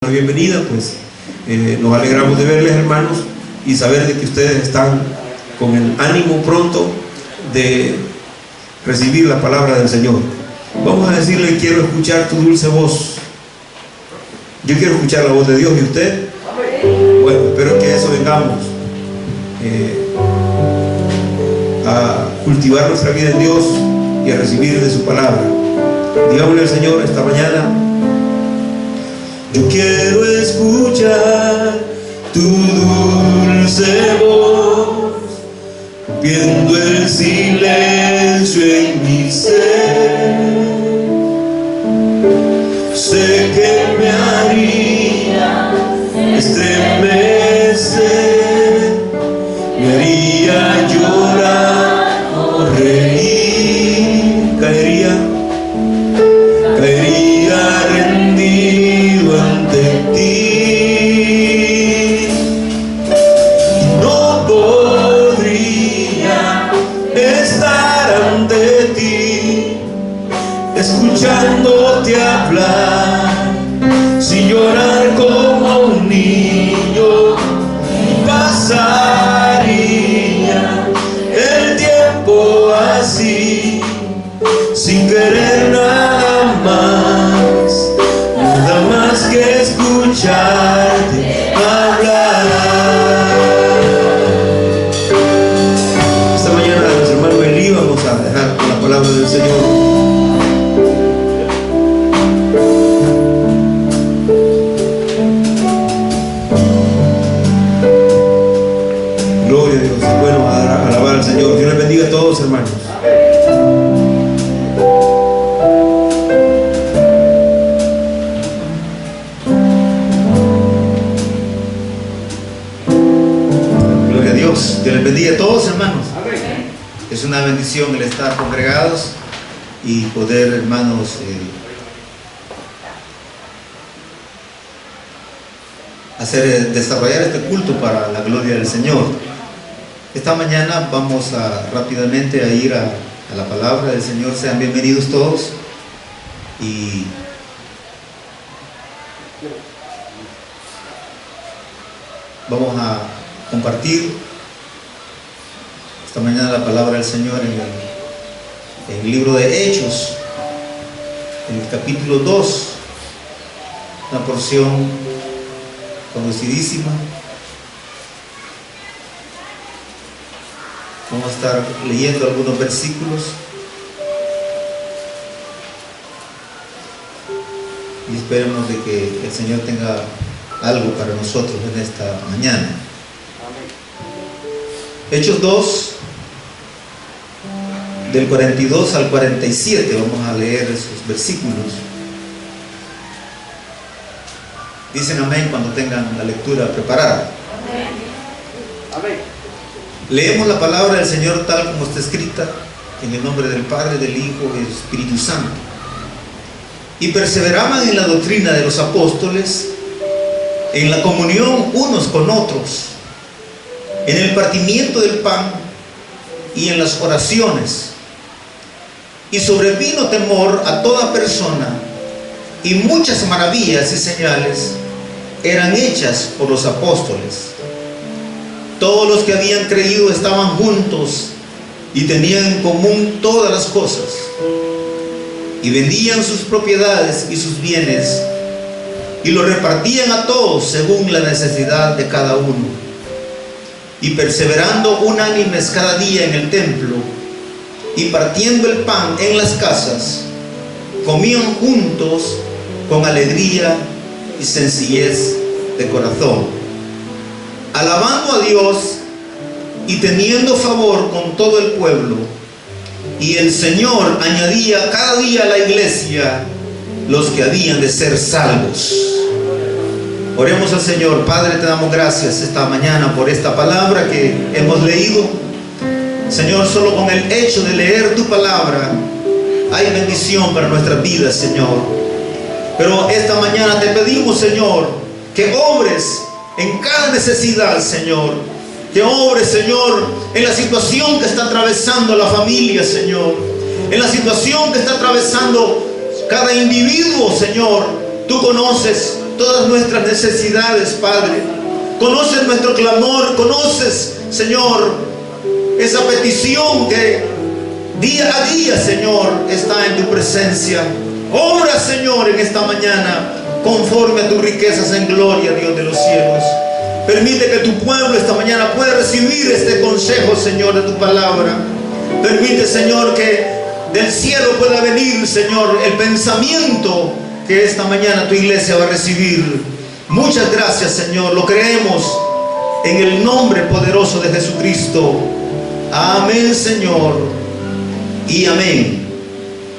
La bienvenida, pues nos alegramos de verles, hermanos, y saber de que ustedes están con el ánimo pronto de recibir la palabra del Señor. Vamos a decirle: quiero escuchar tu dulce voz. Yo quiero escuchar la voz de Dios. ¿Y usted? Bueno, espero que eso vengamos a cultivar nuestra vida en Dios y a recibir de su palabra. Digámosle al Señor esta mañana: yo quiero escuchar tu dulce voz, viendo el silencio en mi ser. Sé que me haría estremecer, me haría llorar o reír, caería rendido ante ti. No podría estar ante ti escuchándote hablar, sin llorar como un niño. Pasaría el tiempo así, sin querer nada más que escucharte hablar. Esta mañana, nuestro hermano Eli, vamos a dejar con la palabra del Señor. Gloria a Dios. Es bueno alabar al Señor. Dios les bendiga a todos, hermanos. Gloria a Dios. Dios les bendiga a todos, hermanos. Es una bendición el estar congregados y poder, hermanos, desarrollar este culto para la gloria del Señor. Esta mañana vamos rápidamente a ir a la palabra del Señor. Sean bienvenidos todos y vamos a compartir esta mañana la palabra del Señor en el libro de Hechos, en el capítulo 2, una porción conocidísima. Vamos a estar leyendo algunos versículos y esperemos de que el Señor tenga algo para nosotros en esta mañana. Hechos 2, del 42 al 47, vamos a leer esos versículos. Dicen amén cuando tengan la lectura preparada. Amén. Leemos la palabra del Señor tal como está escrita, en el nombre del Padre, del Hijo y del Espíritu Santo. Y perseveraban en la doctrina de los apóstoles, en la comunión unos con otros, en el partimiento del pan y en las oraciones. Y sobrevino temor a toda persona, y muchas maravillas y señales eran hechas por los apóstoles. Todos los que habían creído estaban juntos y tenían en común todas las cosas, y vendían sus propiedades y sus bienes y los repartían a todos según la necesidad de cada uno. Y perseverando unánimes cada día en el templo y partiendo el pan en las casas, comían juntos con alegría y sencillez de corazón, alabando a Dios y teniendo favor con todo el pueblo. Y el Señor añadía cada día a la iglesia los que habían de ser salvos. Oremos al Señor. Padre, te damos gracias esta mañana por esta palabra que hemos leído. Señor, solo con el hecho de leer tu palabra hay bendición para nuestras vidas, Señor. Pero esta mañana te pedimos, Señor, que obres en cada necesidad, Señor. Que obres, Señor, en la situación que está atravesando la familia, Señor. En la situación que está atravesando cada individuo, Señor. Tú conoces todas nuestras necesidades, Padre. Conoces nuestro clamor, conoces, Señor, esa petición que día a día, Señor, está en tu presencia. Obra, Señor, en esta mañana conforme a tus riquezas en gloria, Dios de los cielos. Permite que tu pueblo esta mañana pueda recibir este consejo, Señor, de tu palabra. Permite, Señor, que del cielo pueda venir, Señor, el pensamiento que esta mañana tu iglesia va a recibir. Muchas gracias, Señor. Lo creemos en el nombre poderoso de Jesucristo. Amén, Señor. Y amén.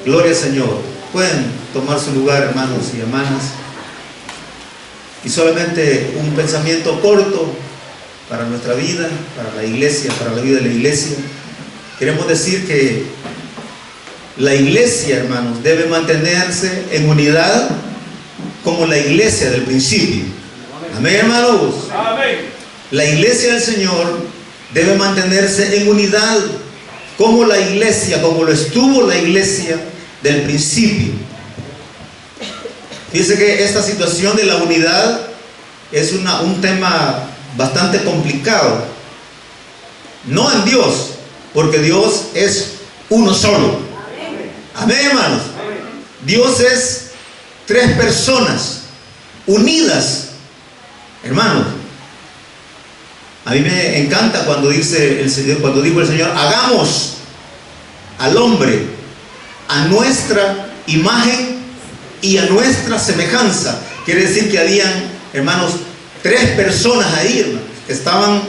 Gloria al Señor. Pueden tomar su lugar, hermanos y hermanas. Y solamente un pensamiento corto para nuestra vida, para la iglesia, para la vida de la iglesia. Queremos decir que la iglesia, hermanos, debe mantenerse en unidad como la iglesia del principio. Amén, hermanos. Amén. La iglesia del Señor debe mantenerse en unidad como la iglesia, como lo estuvo la iglesia del principio. Fíjense que esta situación de la unidad es un tema bastante complicado. No en Dios, porque Dios es uno solo. Amén, hermanos. Dios es tres personas unidas, hermanos. A mí me encanta cuando dice el Señor, cuando dijo el Señor, hagamos al hombre a nuestra imagen y a nuestra semejanza. Quiere decir que habían, hermanos, tres personas ahí, hermanos, que estaban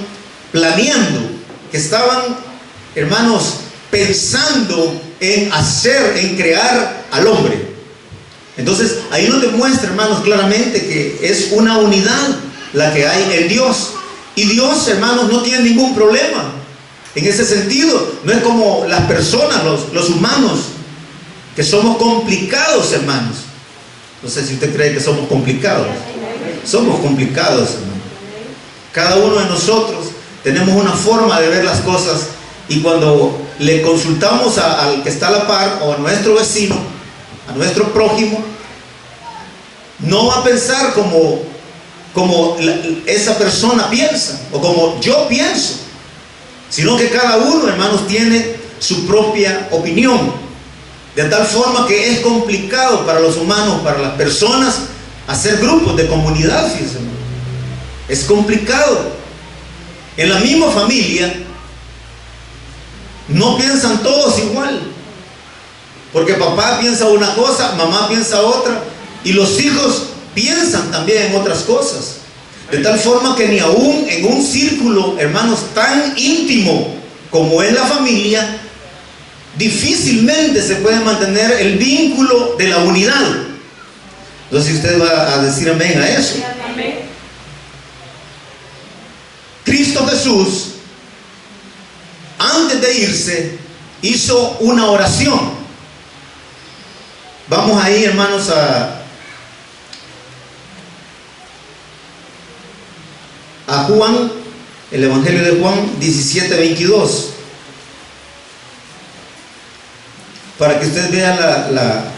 planeando, que estaban, hermanos, pensando en hacer, en crear al hombre. Entonces, ahí nos demuestra, hermanos, claramente que es una unidad la que hay en Dios. Y Dios, hermanos, no tiene ningún problema en ese sentido. No es como las personas, los humanos, que somos complicados, hermanos. No sé si usted cree que somos complicados. Somos complicados, hermanos. Cada uno de nosotros tenemos una forma de ver las cosas, y cuando le consultamos al que está a la par, o a nuestro vecino, a nuestro prójimo, no va a pensar como esa persona piensa, o como yo pienso, sino que cada uno, hermanos, tiene su propia opinión, de tal forma que es complicado para los humanos, para las personas, hacer grupos de comunidad. Fíjense, es complicado. En la misma familia no piensan todos igual, porque papá piensa una cosa, mamá piensa otra, y los hijos piensan también en otras cosas, de tal forma que ni aún en un círculo, hermanos, tan íntimo como es la familia, difícilmente se puede mantener el vínculo de la unidad. No sé si usted va a decir amén a eso. Amén. Cristo Jesús, antes de irse, hizo una oración. Vamos ahí, hermanos, a Juan, el Evangelio de Juan 17:22, para que usted vea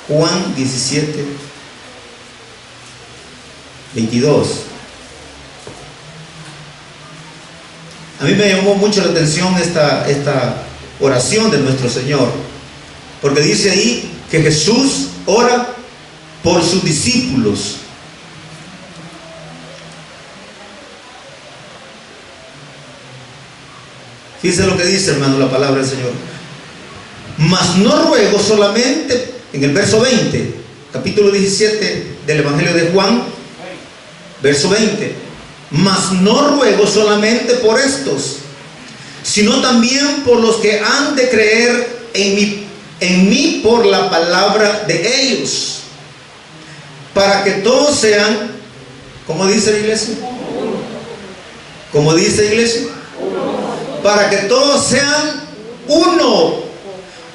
Juan 17:22. A mí me llamó mucho la atención esta oración de nuestro Señor, porque dice ahí que Jesús ora por sus discípulos. Fíjense lo que dice, hermano, la palabra del Señor. Mas no ruego solamente, en el verso 20, capítulo 17 del Evangelio de Juan, verso 20. Mas no ruego solamente por estos, sino también por los que han de creer en mí por la palabra de ellos, para que todos sean, ¿cómo dice la iglesia? ¿Cómo dice la iglesia? Para que todos sean uno,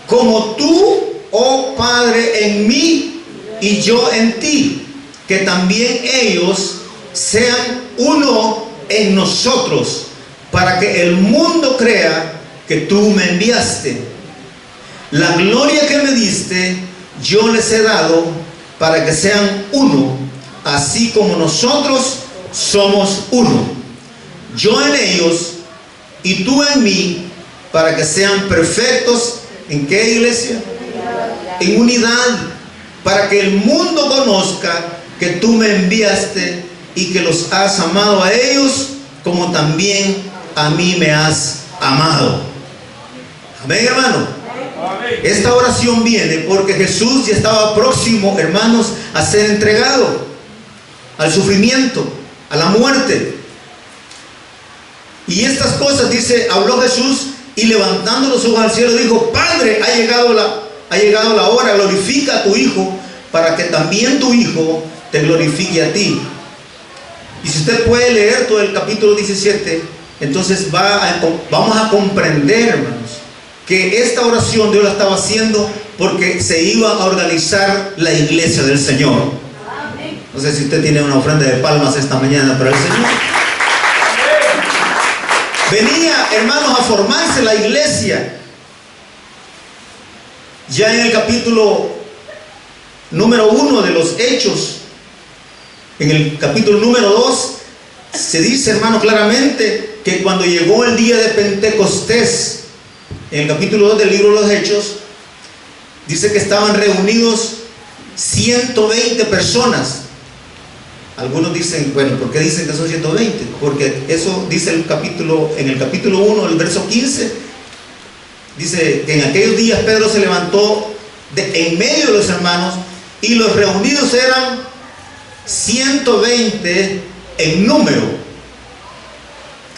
como tú, oh Padre, en mí y yo en ti, que también ellos sean uno en nosotros, para que el mundo crea que tú me enviaste. La gloria que me diste yo les he dado, para que sean uno, así como nosotros somos uno. Yo en ellos y tú en mí, para que sean perfectos. ¿En qué, iglesia? En unidad, para que el mundo conozca que tú me enviaste y que los has amado a ellos como también a mí me has amado. Amén, hermano. Esta oración viene porque Jesús ya estaba próximo, hermanos, a ser entregado al sufrimiento, a la muerte. Y estas cosas, dice, habló Jesús y levantando los ojos al cielo dijo: Padre, ha llegado la hora, glorifica a tu Hijo, para que también tu Hijo te glorifique a ti. Y si usted puede leer todo el capítulo 17, entonces vamos a comprender, hermanos, que esta oración Dios la estaba haciendo porque se iba a organizar la iglesia del Señor. No sé si usted tiene una ofrenda de palmas esta mañana para el Señor. Venía, hermanos, a formarse la iglesia. Ya en el capítulo número 1 de los Hechos, en el capítulo número 2, se dice, hermano, claramente que cuando llegó el día de Pentecostés, en el capítulo 2 del libro de los Hechos, dice que estaban reunidos 120 personas. Algunos dicen, bueno, ¿por qué dicen que son 120? Porque eso dice en el capítulo 1, el verso 15. Dice que en aquellos días Pedro se levantó en medio de los hermanos y los reunidos eran 120 en número.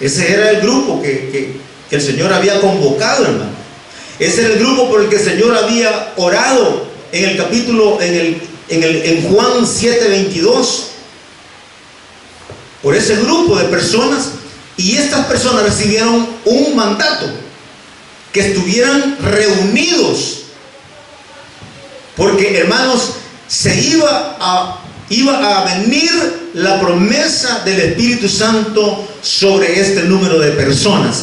Ese era el grupo que el Señor había convocado, hermano. Ese era el grupo por el que el Señor había orado en el capítulo, en Juan 7:22. Por ese grupo de personas. Y estas personas recibieron un mandato: que estuvieran reunidos, porque, hermanos, se iba a venir la promesa del Espíritu Santo sobre este número de personas,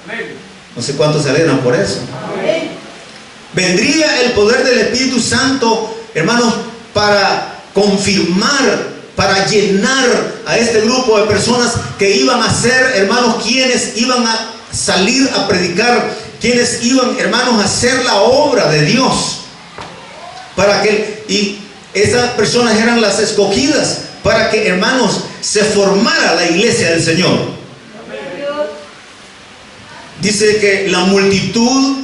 hermano. No sé cuántos se alegran por eso. Vendría el poder del Espíritu Santo, hermanos, para confirmar, para llenar a este grupo de personas que iban a ser, hermanos, quienes iban a salir a predicar, quienes iban, hermanos, a hacer la obra de Dios. Y esas personas eran las escogidas para que, hermanos, se formara la iglesia del Señor. Dice que la multitud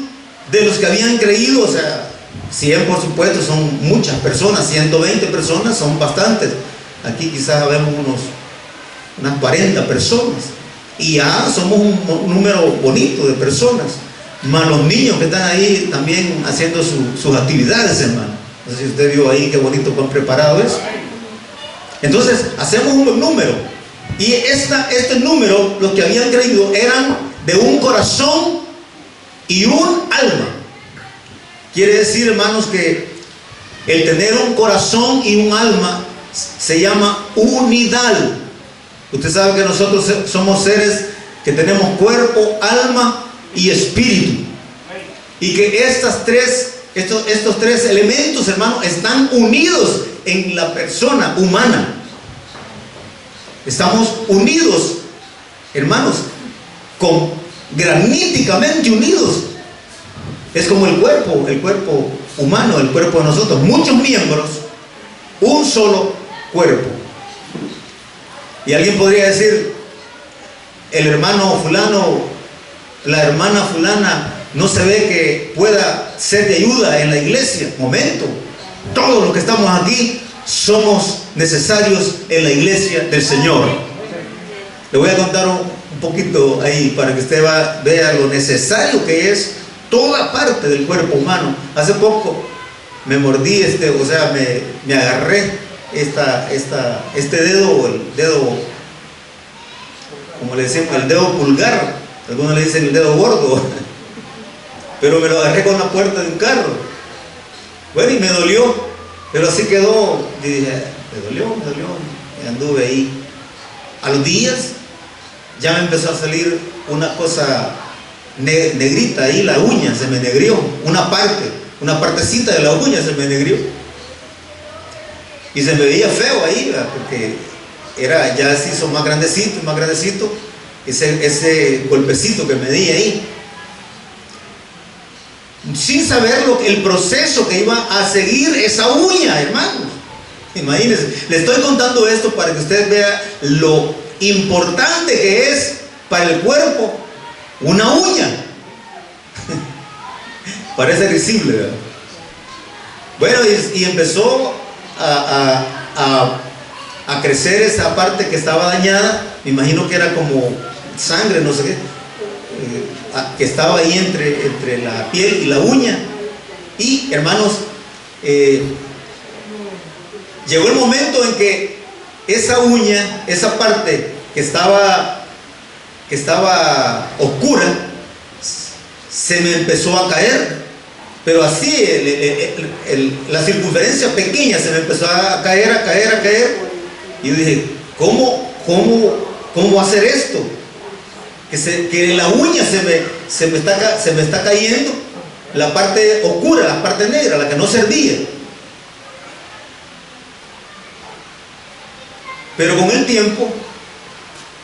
de los que habían creído, o sea, 100 por supuesto son muchas personas, 120 personas son bastantes. Aquí quizás vemos unas 40 personas. Y ya somos un número bonito de personas. Más los niños que están ahí también haciendo sus actividades, hermano. No sé si usted vio ahí qué bonito que han preparado eso. Entonces, hacemos un buen número. Y este número, los que habían creído, eran de un corazón y un alma. Quiere decir, hermanos, que el tener un corazón y un alma se llama unidad. Usted sabe que nosotros somos seres que tenemos cuerpo, alma y espíritu. Y que estos tres elementos, hermanos, están unidos en la persona humana. Estamos unidos, hermanos, graníticamente unidos. Es como el cuerpo humano, el cuerpo de nosotros. Muchos miembros, un solo cuerpo. Y alguien podría decir: el hermano fulano, la hermana fulana, no se ve que pueda ser de ayuda en la iglesia. Momento, todos los que estamos aquí somos necesarios en la iglesia del Señor. Le voy a contar un poquito ahí para que usted vea lo necesario que es toda parte del cuerpo humano. Hace poco me mordí, me agarré este dedo, el dedo, como le decimos, el dedo pulgar. Algunos le dicen el dedo gordo. Pero me lo agarré con la puerta de un carro. Bueno, y me dolió, pero así quedó. Y dije, me dolió. Y anduve ahí. A los días ya me empezó a salir una cosa negrita ahí, la uña se me negrió. Una partecita de la uña se me negrió. Y se me veía feo ahí, ¿verdad? Porque ya se hizo más grandecito, ese golpecito que me di ahí. Sin saber el proceso que iba a seguir esa uña, hermanos. Imagínense, le estoy contando esto para que usted vea lo importante que es para el cuerpo una uña. Parece risible, ¿verdad? Bueno, y empezó a crecer esa parte que estaba dañada. Me imagino que era como sangre, no sé qué, que estaba ahí entre la piel y la uña. Y hermanos, llegó el momento en que esa uña, esa parte que estaba oscura, se me empezó a caer. Pero así, la circunferencia pequeña se me empezó a caer. Y yo dije, ¿cómo va a ser esto? Que la uña se me está cayendo, la parte oscura, la parte negra, la que no servía. Pero con el tiempo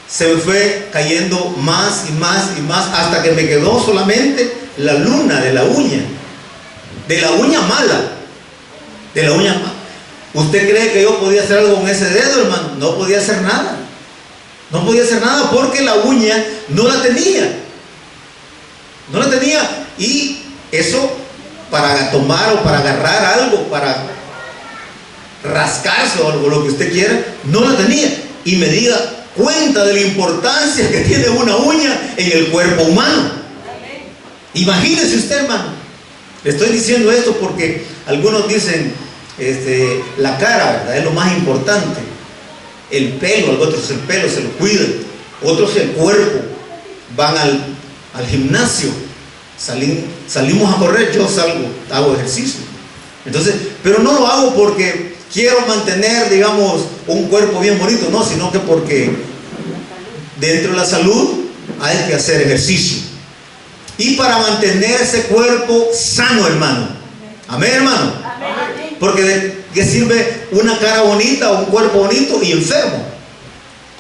se me fue cayendo más y más, hasta que me quedó solamente la luna de la uña. De la uña mala. ¿Usted cree que yo podía hacer algo con ese dedo, hermano? No podía hacer nada. Porque la uña no la tenía. Y eso, para tomar o para agarrar algo, para rascarse o algo, lo que usted quiera, no la tenía. Y me diga cuenta de la importancia que tiene una uña en el cuerpo humano. Imagínese usted, hermano. Le estoy diciendo esto porque algunos dicen la cara, ¿verdad? Es lo más importante. El pelo, otros el pelo se lo cuidan, otros el cuerpo, van al gimnasio, salimos a correr, yo salgo, hago ejercicio. Entonces, pero no lo hago porque quiero mantener, digamos, un cuerpo bien bonito, no, sino que porque dentro de la salud hay que hacer ejercicio. Y para mantener ese cuerpo sano, hermano. Amén, hermano. Amén. Porque ¿de qué sirve una cara bonita o un cuerpo bonito y enfermo?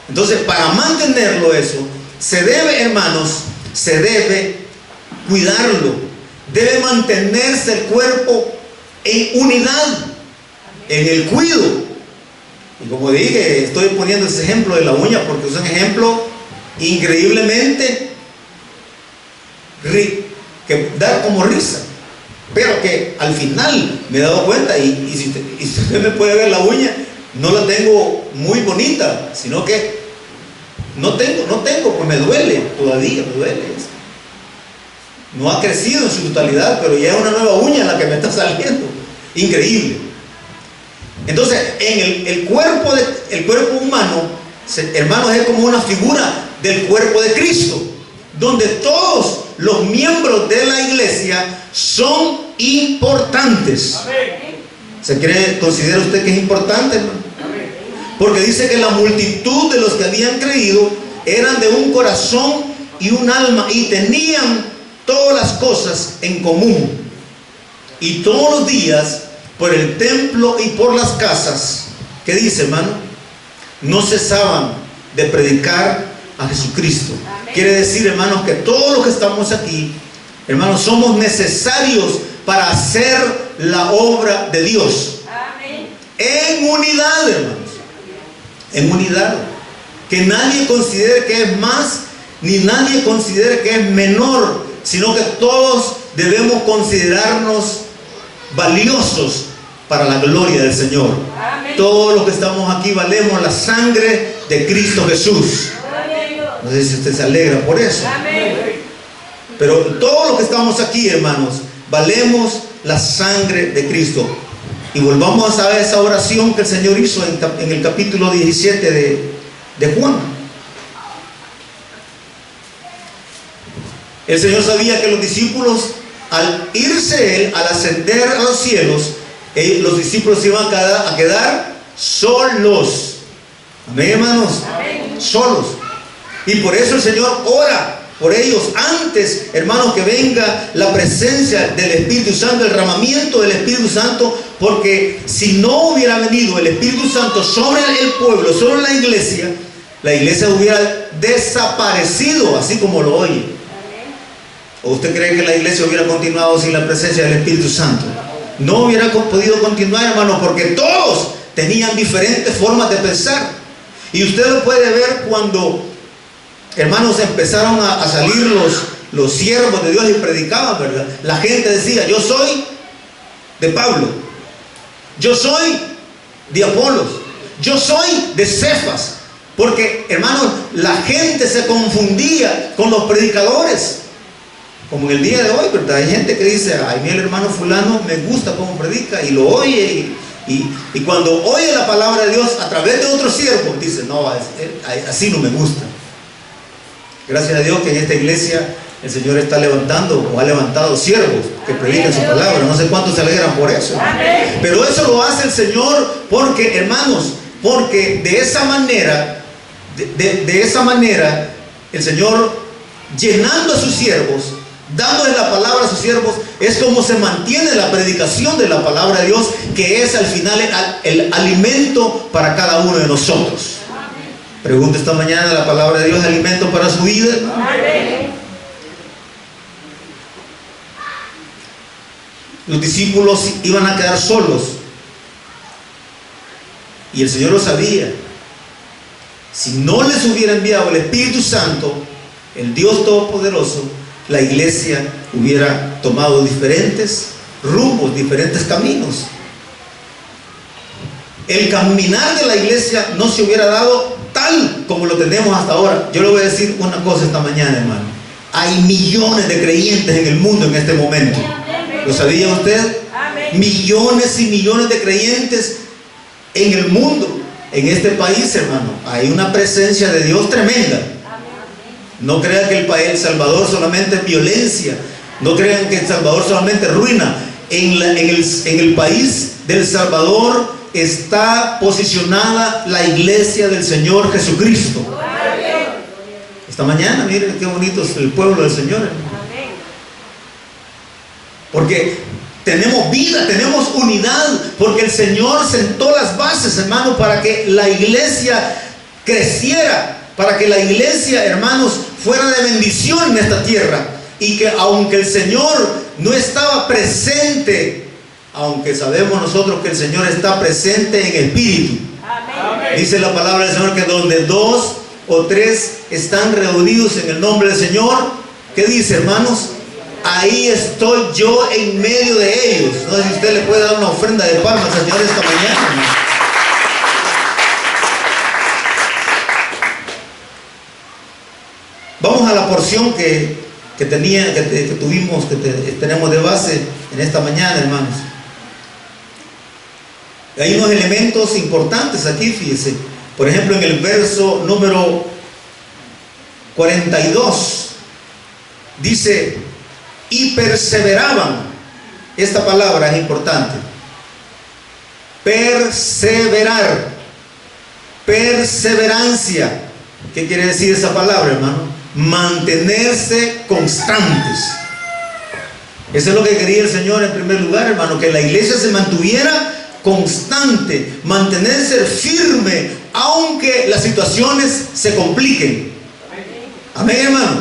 Entonces, para mantenerlo eso, se debe, hermanos, cuidarlo. Debe mantenerse el cuerpo en unidad, en el cuido. Y como dije, estoy poniendo ese ejemplo de la uña porque es un ejemplo increíblemente que da como risa, pero que al final me he dado cuenta, y si usted me puede ver la uña, no la tengo muy bonita, sino que no tengo, pues me duele, todavía me duele. No ha crecido en su totalidad, pero ya es una nueva uña la que me está saliendo. Increíble. Entonces, en el cuerpo humano, hermanos, es como una figura del cuerpo de Cristo, donde todos los miembros de la iglesia son importantes. ¿Considera usted que es importante, hermano? Porque dice que la multitud de los que habían creído eran de un corazón y un alma, y tenían todas las cosas en común. Y todos los días, por el templo y por las casas, ¿qué dice, hermano? No cesaban de predicar a Jesucristo. Quiere decir, hermanos, que todos los que estamos aquí, hermanos, somos necesarios para hacer la obra de Dios. Amén. En unidad, hermanos. En unidad. Que nadie considere que es más, ni nadie considere que es menor, sino que todos debemos considerarnos valiosos para la gloria del Señor. Amén. Todos los que estamos aquí valemos la sangre de Cristo Jesús. No sé si usted se alegra por eso. Amén. Pero todos los que estamos aquí, hermanos, valemos la sangre de Cristo. Y volvamos a esa oración que el Señor hizo en el capítulo 17 de Juan. El Señor sabía que los discípulos, al irse Él, al ascender a los cielos, los discípulos iban a quedar solos. Amén, hermanos. Amén. Solos. Y por eso el Señor ora por ellos antes, hermanos, que venga la presencia del Espíritu Santo, el derramamiento del Espíritu Santo, porque si no hubiera venido el Espíritu Santo sobre el pueblo, sobre la iglesia hubiera desaparecido, así como lo oye. ¿O usted cree que la iglesia hubiera continuado sin la presencia del Espíritu Santo? No hubiera podido continuar, hermanos, porque todos tenían diferentes formas de pensar. Y usted lo puede ver cuando, hermanos, empezaron a salir los siervos de Dios y predicaban, ¿verdad? La gente decía: yo soy de Pablo, yo soy de Apolos, yo soy de Cefas. Porque, hermanos, la gente se confundía con los predicadores. Como en el día de hoy, ¿verdad? Hay gente que dice: ay, mi hermano fulano me gusta cómo predica, y lo oye, y cuando oye la palabra de Dios a través de otro siervo, dice: no, así no me gusta. Gracias a Dios que en esta iglesia el Señor está levantando, o ha levantado siervos que predican su palabra. No sé cuántos se alegran por eso. Pero eso lo hace el Señor porque, hermanos, porque de esa manera el Señor, llenando a sus siervos, dándoles la palabra a sus siervos, es como se mantiene la predicación de la palabra de Dios, que es al final el alimento para cada uno de nosotros. Pregunto esta mañana: ¿la palabra de Dios es alimento para su vida? Amén. Los discípulos iban a quedar solos, y el Señor lo sabía. Si no les hubiera enviado el Espíritu Santo, el Dios Todopoderoso, la iglesia hubiera tomado diferentes rumbos, diferentes caminos. El caminar de la iglesia no se hubiera dado tal como lo tenemos hasta ahora. Yo le voy a decir una cosa esta mañana, hermano: hay millones de creyentes en el mundo en este momento. ¿Lo sabía usted? Millones y millones de creyentes en el mundo. En este país, hermano, hay una presencia de Dios tremenda. No crean que El Salvador solamente es violencia. No crean que El Salvador solamente es ruina. En el país del Salvador está posicionada la iglesia del Señor Jesucristo. Esta mañana, miren qué bonito es el pueblo del Señor, hermano. Porque tenemos vida, tenemos unidad, porque el Señor sentó las bases, hermano, para que la iglesia creciera, para que la iglesia, hermanos, fuera de bendición en esta tierra. Y que aunque el Señor no estaba presente, aunque sabemos nosotros que el Señor está presente en espíritu. Amén. Dice la palabra del Señor que donde 2 o 3 están reunidos en el nombre del Señor, ¿qué dice, hermanos? Ahí estoy yo en medio de ellos. No sé si usted le puede dar una ofrenda de palmas al Señor esta mañana. Vamos a la porción que tenemos de base en esta mañana, hermanos. Hay unos elementos importantes aquí, fíjese. Por ejemplo, en el verso número 42 dice: y perseveraban. Esta palabra es importante. Perseverar, perseverancia. ¿Qué quiere decir esa palabra, hermano? Mantenerse constantes. Eso es lo que quería el Señor en primer lugar, hermano, que la iglesia se mantuviera constante, mantenerse firme, aunque las situaciones se compliquen. Amén, hermano.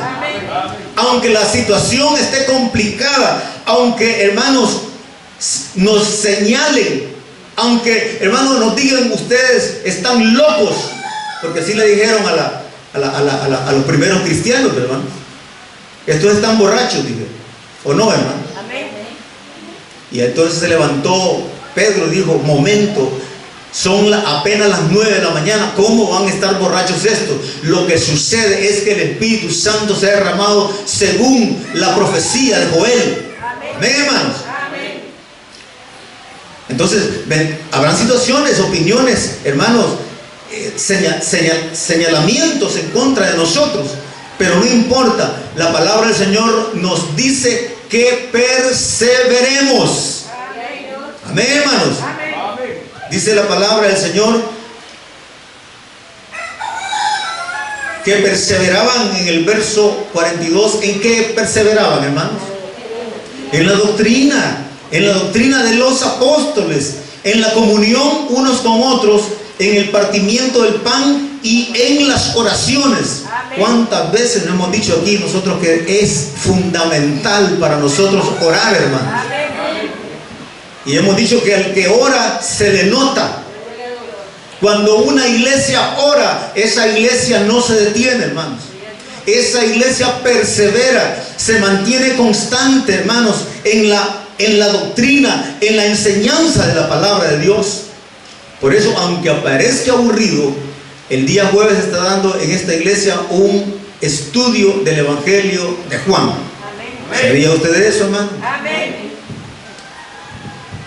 Aunque la situación esté complicada, aunque, hermanos, nos señalen, aunque, hermanos, nos digan: ustedes están locos, porque así le dijeron a los primeros cristianos, hermano. Estos están borrachos, dije, ¿o no, hermano? Amén. Y entonces se levantó Pedro y dijo: momento, son apenas las 9 de la mañana, ¿cómo van a estar borrachos estos? Lo que sucede es que el Espíritu Santo se ha derramado según la profecía de Joel. Amén, hermanos. Amén. Entonces, habrán situaciones, opiniones, hermanos, señalamientos en contra de nosotros, pero no importa. La palabra del Señor nos dice que perseveremos. Amén, hermanos. Amén. Dice la palabra del Señor que perseveraban en el verso 42. ¿En qué perseveraban, hermanos? En la doctrina de los apóstoles, en la comunión unos con otros, en el partimiento del pan y en las oraciones. ¿Cuántas veces nos hemos dicho aquí nosotros que es fundamental para nosotros orar, hermanos? Y hemos dicho que al que ora se le nota. Cuando una iglesia ora, esa iglesia no se detiene, hermanos. Esa iglesia persevera, se mantiene constante, hermanos, en la doctrina, en la enseñanza de la palabra de Dios. Por eso, aunque parezca aburrido, el día jueves se está dando en esta iglesia un estudio del Evangelio de Juan. ¿Sabía usted de eso, hermano? Amén.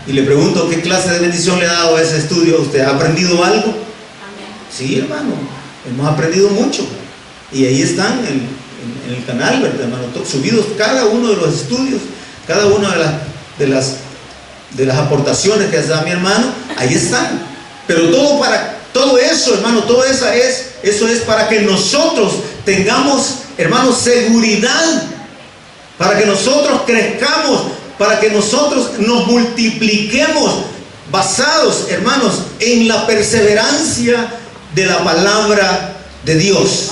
Y le pregunto, ¿qué clase de bendición le ha dado a ese estudio? ¿Usted ha aprendido algo? Amén. Sí, hermano, hemos aprendido mucho. Y ahí están en el canal, ¿verdad, hermano? Subidos cada uno de los estudios, cada una de las aportaciones que hace mi hermano, ahí están. Pero todo eso, hermano, eso es para que nosotros tengamos, hermanos, seguridad, para que nosotros crezcamos, para que nosotros nos multipliquemos, basados, hermanos, en la perseverancia de la palabra de Dios.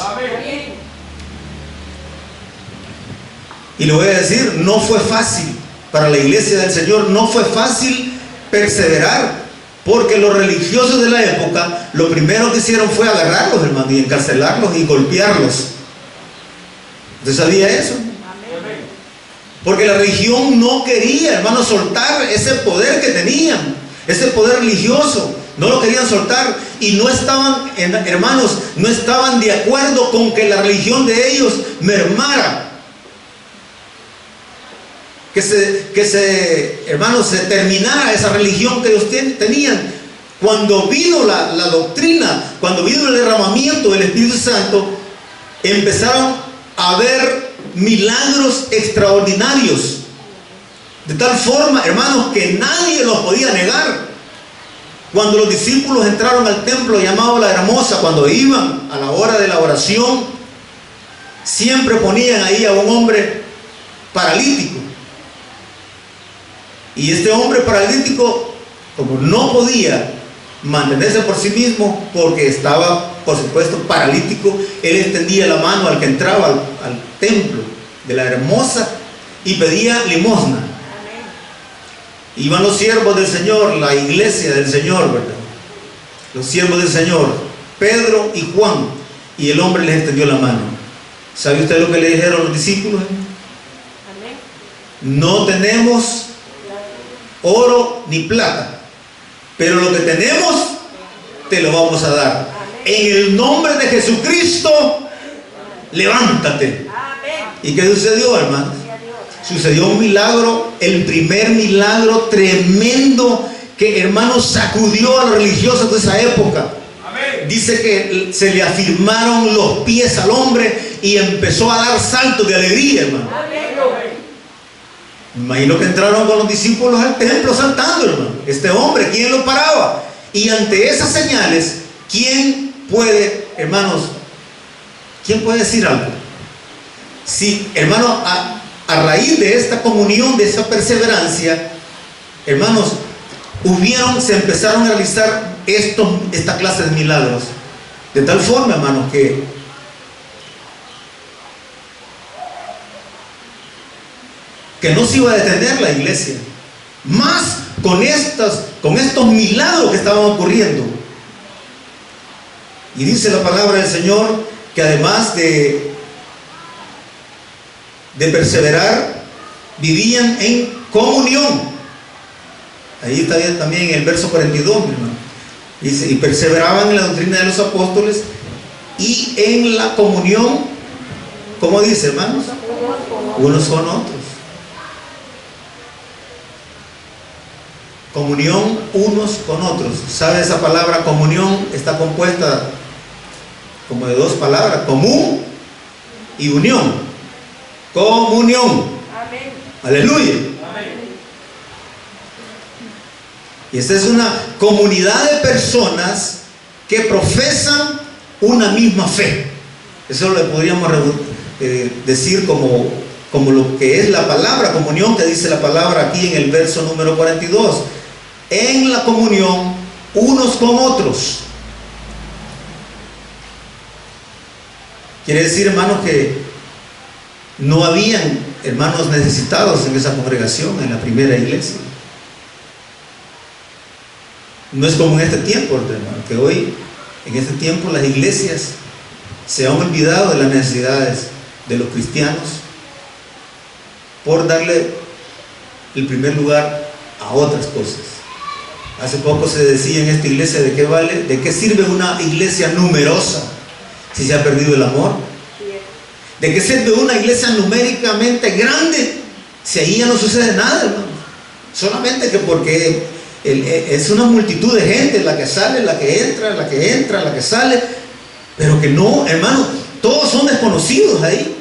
Y le voy a decir, no fue fácil para la iglesia del Señor, no fue fácil perseverar, porque los religiosos de la época lo primero que hicieron fue agarrarlos, hermano, y encarcelarlos y golpearlos. ¿Usted sabía eso? Porque la religión no quería, hermano, soltar ese poder que tenían, ese poder religioso. No lo querían soltar y no estaban, hermanos, no estaban de acuerdo con que la religión de ellos mermara. Hermanos, se terminara esa religión que ellos tenían. Cuando vino la doctrina, cuando vino el derramamiento del Espíritu Santo, empezaron a ver milagros extraordinarios, de tal forma, hermanos, que nadie los podía negar. Cuando los discípulos entraron al templo llamado La Hermosa, cuando iban a la hora de la oración, siempre ponían ahí a un hombre paralítico. Y este hombre paralítico, como no podía mantenerse por sí mismo, porque estaba, por supuesto, paralítico, él extendía la mano al que entraba al templo de La Hermosa y pedía limosna. Iban los siervos del Señor, la iglesia del Señor, ¿verdad? Los siervos del Señor, Pedro y Juan, y el hombre les extendió la mano. ¿Sabe usted lo que le dijeron los discípulos? No tenemos oro ni plata, pero lo que tenemos te lo vamos a dar. En el nombre de Jesucristo, levántate. ¿Y qué sucedió, hermanos? Sucedió un milagro, el primer milagro tremendo que, hermanos, sacudió a los religiosos de esa época. Dice que se le afirmaron los pies al hombre y empezó a dar saltos de alegría, hermano. Me imagino que entraron con los discípulos al templo saltando, hermano. Este hombre, ¿quién lo paraba? Y ante esas señales, ¿quién puede, hermanos, quién puede decir algo? Si, hermano, a raíz de esta comunión, de esa perseverancia, hermanos, se empezaron a realizar esta clase de milagros. De tal forma, hermanos, que no se iba a detener la iglesia. Más con estos milagros que estaban ocurriendo. Y dice la palabra del Señor que además de perseverar, vivían en comunión. Ahí está también en el verso 42, hermano. Dice, y perseveraban en la doctrina de los apóstoles y en la comunión, ¿cómo dice, hermanos? Unos con otros. Comunión unos con otros. ¿Sabe esa palabra comunión? Está compuesta como de dos palabras, común y unión. Comunión. Amén. Aleluya. Amén. Y esta es una comunidad de personas que profesan una misma fe. Eso le podríamos decir como lo que es la palabra comunión, que dice la palabra aquí en el verso número 42. En la comunión unos con otros. Quiere decir, hermanos, que no habían hermanos necesitados en esa congregación, en la primera iglesia. No es como en este tiempo, hermano, que hoy, en este tiempo, las iglesias se han olvidado de las necesidades de los cristianos por darle el primer lugar a otras cosas. Hace poco se decía en esta iglesia, ¿de qué sirve una iglesia numerosa si se ha perdido el amor? ¿De qué sirve una iglesia numéricamente grande si ahí ya no sucede nada, hermano? Solamente que porque es una multitud de gente la que sale, la que entra, la que sale, pero que no, hermano, todos son desconocidos ahí.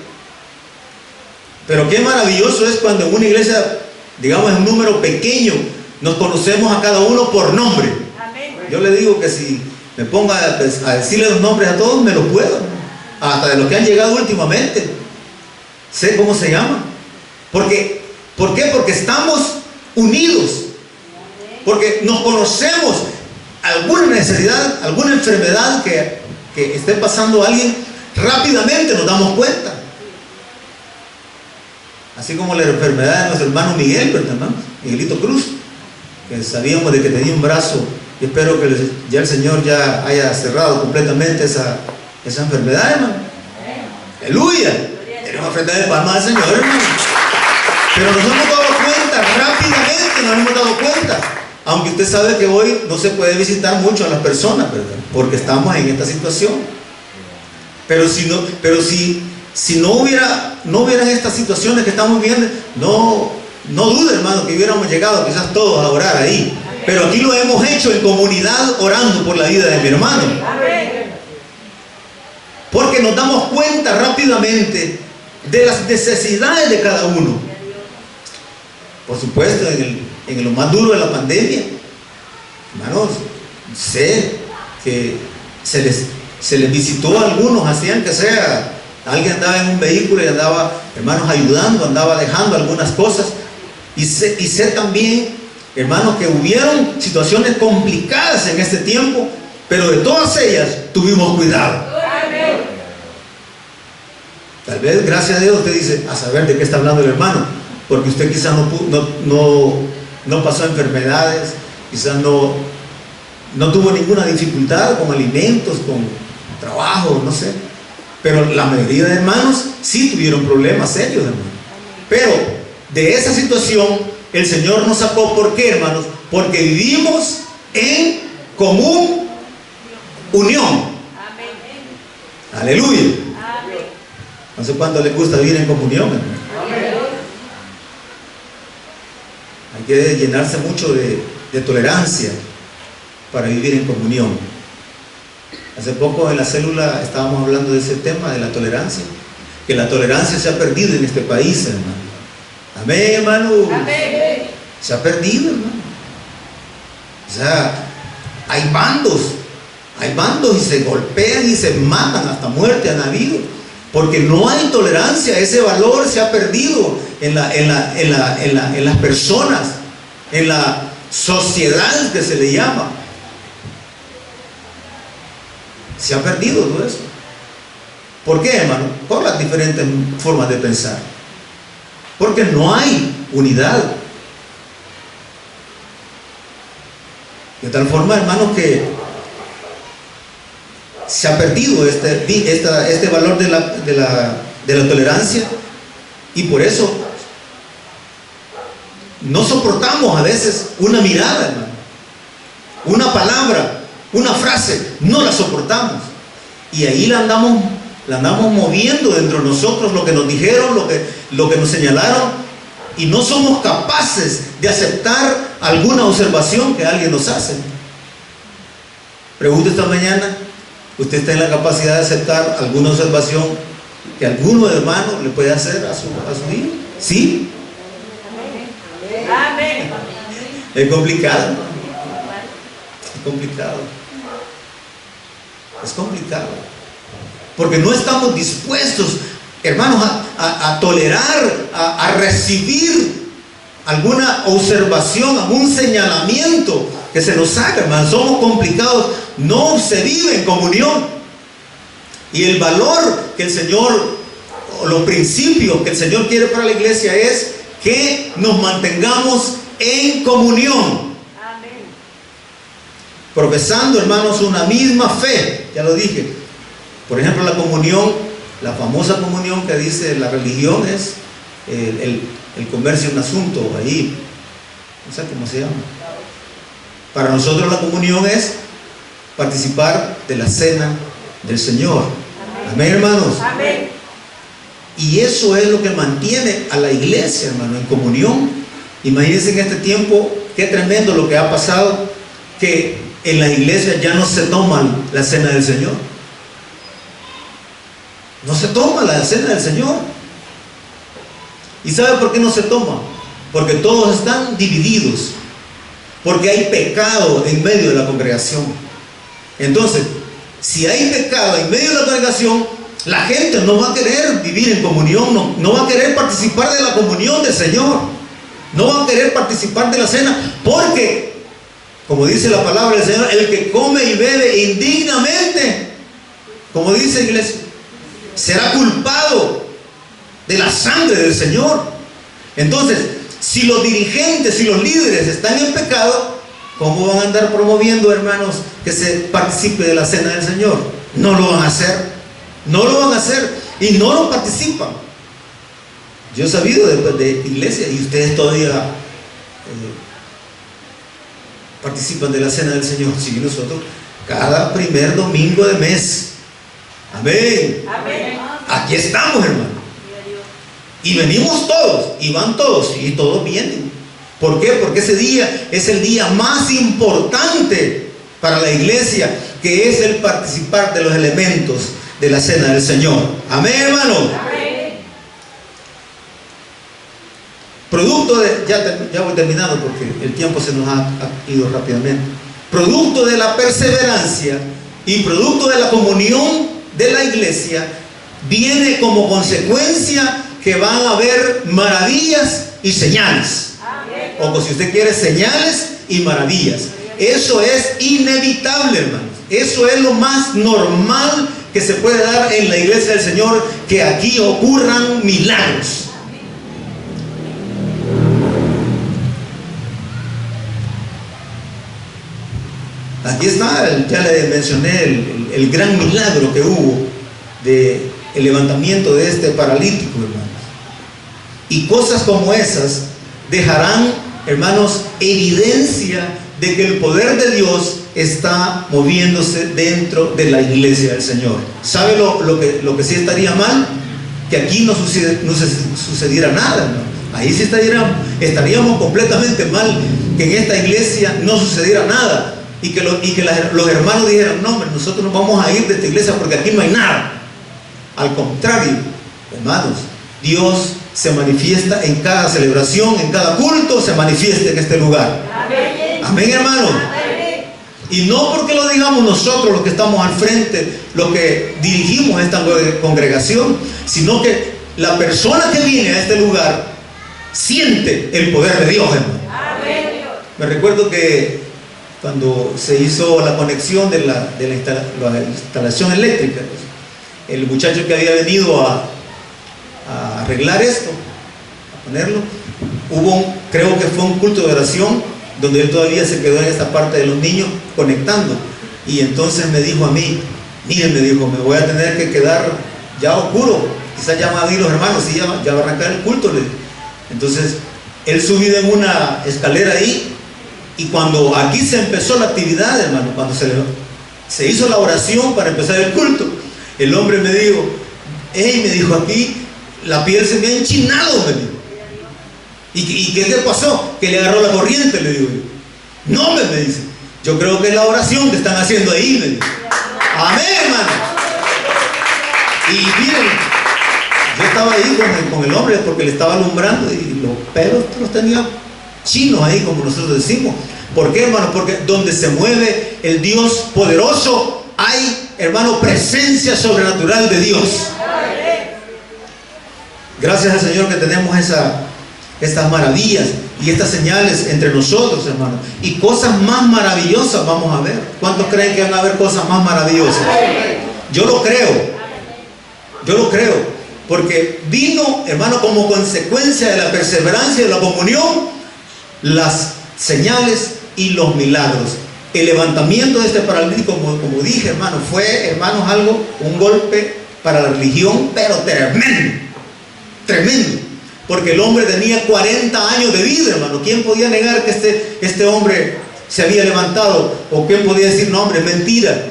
Pero qué maravilloso es cuando en una iglesia, digamos en un número pequeño, nos conocemos a cada uno por nombre. Amén. Yo le digo que si me pongo a decirle los nombres a todos, me los puedo, hasta de los que han llegado últimamente. Sé cómo se llaman. ¿Por qué? Porque estamos unidos. Porque nos conocemos. Alguna necesidad, alguna enfermedad que esté pasando a alguien, rápidamente nos damos cuenta. Así como la enfermedad de nuestro hermano Miguel, ¿verdad, hermano? Miguelito Cruz, que sabíamos de que tenía un brazo, y espero que ya el Señor ya haya cerrado completamente esa enfermedad, hermano. Aleluya. Tenemos que ofrendar el palma al Señor, hermano. Pero nos hemos dado cuenta, rápidamente nos hemos dado cuenta. Aunque usted sabe que hoy no se puede visitar mucho a las personas, ¿verdad? Porque estamos en esta situación. Pero si no hubieran estas situaciones que estamos viendo, no dude, hermano, que hubiéramos llegado quizás todos a orar ahí. Pero aquí lo hemos hecho en comunidad, orando por la vida de mi hermano. Porque nos damos cuenta rápidamente de las necesidades de cada uno. Por supuesto, en lo más duro de la pandemia, hermanos, sé que se les visitó a algunos, hacían que sea, alguien andaba en un vehículo y andaba, hermanos, ayudando, andaba dejando algunas cosas. Y sé también, hermanos, que hubieron situaciones complicadas en este tiempo, pero de todas ellas tuvimos cuidado. Tal vez, gracias a Dios, usted dice, a saber de qué está hablando el hermano, porque usted quizás no pasó enfermedades, quizás no tuvo ninguna dificultad con alimentos, con trabajo, no sé. Pero la mayoría de hermanos sí tuvieron problemas serios, hermano. Pero de esa situación el Señor nos sacó. ¿Por qué, hermanos? Porque vivimos en común unión. Aleluya. No sé cuánto les gusta vivir en comunión, hermano. Hay que llenarse mucho de tolerancia para vivir en comunión. Hace poco en la célula estábamos hablando de ese tema, de la tolerancia, que la tolerancia se ha perdido en este país, hermano. Amén, hermano. Amén. Se ha perdido, hermano. O sea, hay bandos y se golpean y se matan, hasta muerte han habido, porque no hay tolerancia. Ese valor se ha perdido en las personas, en la sociedad que se le llama. Se ha perdido todo eso. ¿Por qué, hermano? Por las diferentes formas de pensar. Porque no hay unidad. De tal forma, hermanos, que se ha perdido este valor de la tolerancia, y por eso no soportamos a veces una mirada, hermano, una palabra, una frase, no la soportamos, y ahí la andamos moviendo dentro de nosotros, lo que nos dijeron, lo que nos señalaron, y no somos capaces de aceptar alguna observación que alguien nos hace. Pregunto esta mañana, ¿usted está en la capacidad de aceptar alguna observación que alguno de hermanos le puede hacer a su hijo? ¿Sí? Amén. Es complicado. Es complicado. porque no estamos dispuestos, hermanos, a tolerar, a recibir alguna observación, algún señalamiento que se nos haga, hermanos. Somos complicados, no se vive en comunión. Y el valor que el Señor, o los principios que el Señor quiere para la iglesia, es que nos mantengamos en comunión. Amén. Profesando, hermanos, una misma fe. Ya lo dije. Por ejemplo, la comunión, la famosa comunión que dice la religión, es el comercio, un asunto ahí, no sé cómo se llama. Para nosotros la comunión es participar de la cena del Señor. Amén, amén, hermanos. Amén. Y eso es lo que mantiene a la iglesia, hermano, en comunión. Imagínense en este tiempo, qué tremendo lo que ha pasado, que en las iglesias ya no se toma la cena del Señor. No se toma la cena del Señor. ¿Y sabe por qué no se toma? Porque todos están divididos, porque hay pecado en medio de la congregación. Entonces, si hay pecado en medio de la congregación, la gente no va a querer vivir en comunión, no va a querer participar de la comunión del Señor, no va a querer participar de la cena, porque, como dice la palabra del Señor, el que come y bebe indignamente, como dice la iglesia, será culpado de la sangre del Señor. Entonces, si los dirigentes, si los líderes están en pecado, ¿cómo van a andar promoviendo, hermanos, que se participe de la cena del Señor? No lo van a hacer. No lo van a hacer y no lo participan. Yo he sabido de iglesias, y ustedes todavía participan de la cena del Señor. Sí, nosotros cada primer domingo de mes. Amén. Amén. Aquí estamos, hermano. Y venimos todos, y van todos, y todos vienen. ¿Por qué? Porque ese día es el día más importante para la iglesia, que es el participar de los elementos de la cena del Señor. Amén, hermano. Amén. Producto de, ya voy terminando porque el tiempo se nos ha ido rápidamente. Producto de la perseverancia y producto de la comunión de la iglesia, viene como consecuencia que van a haber maravillas y señales. Amén. O si usted quiere, señales y maravillas. Eso es inevitable, hermanos. Eso es lo más normal que se puede dar en la iglesia del Señor, que aquí ocurran milagros. Aquí está, ya le mencioné el gran milagro que hubo de el levantamiento de este paralítico, hermanos. Y cosas como esas dejarán, hermanos, evidencia de que el poder de Dios está moviéndose dentro de la iglesia del Señor. ¿Sabe lo que sí estaría mal? Que aquí no sucediera nada, ¿no? Ahí sí estaríamos completamente mal, que en esta iglesia no sucediera nada, y que los hermanos dijeran: no, hombre, nosotros nos vamos a ir de esta iglesia porque aquí no hay nada. Al contrario, hermanos, Dios se manifiesta en cada celebración, en cada culto, se manifiesta en este lugar. Amén, amén, hermanos. Amén. Y no porque lo digamos nosotros, los que estamos al frente, los que dirigimos esta congregación, sino que la persona que viene a este lugar siente el poder de Dios, hermano. Amén. Me recuerdo que cuando se hizo la conexión de la instalación eléctrica, el muchacho que había venido a arreglar esto, a ponerlo, creo que fue un culto de oración donde él todavía se quedó en esta parte de los niños conectando, y entonces me dijo a mí: miren, me dijo, me voy a tener que quedar ya oscuro, quizás ya van a ir los hermanos y ya va a arrancar el culto. Entonces él subió en una escalera ahí, y cuando aquí se empezó la actividad, hermano, cuando se hizo la oración para empezar el culto, el hombre me dijo: hey, me dijo, aquí la piel se me ha enchinado, me dijo. ¿Y qué te pasó? Que le agarró la corriente, le digo yo. No, me dice, yo creo que es la oración que están haciendo ahí, me dijo. Amén, hermano. Y miren, yo estaba ahí con el hombre porque le estaba alumbrando, y los pelos los tenía chinos ahí, como nosotros decimos. ¿Por qué, hermano? Porque donde se mueve el Dios poderoso hay hermano, presencia sobrenatural de Dios. Gracias al Señor que tenemos estas maravillas y estas señales entre nosotros, hermano. Y cosas más maravillosas vamos a ver. ¿Cuántos creen que van a haber cosas más maravillosas? Yo lo creo. Yo lo creo. Porque vino, hermano, como consecuencia de la perseverancia de la comunión, las señales y los milagros. El levantamiento de este paralítico, como dije, hermano, fue, hermanos, un golpe para la religión, pero tremendo. Tremendo. Porque el hombre tenía 40 años de vida, hermano. ¿Quién podía negar que este hombre se había levantado? ¿O quién podía decir, no, hombre, mentira?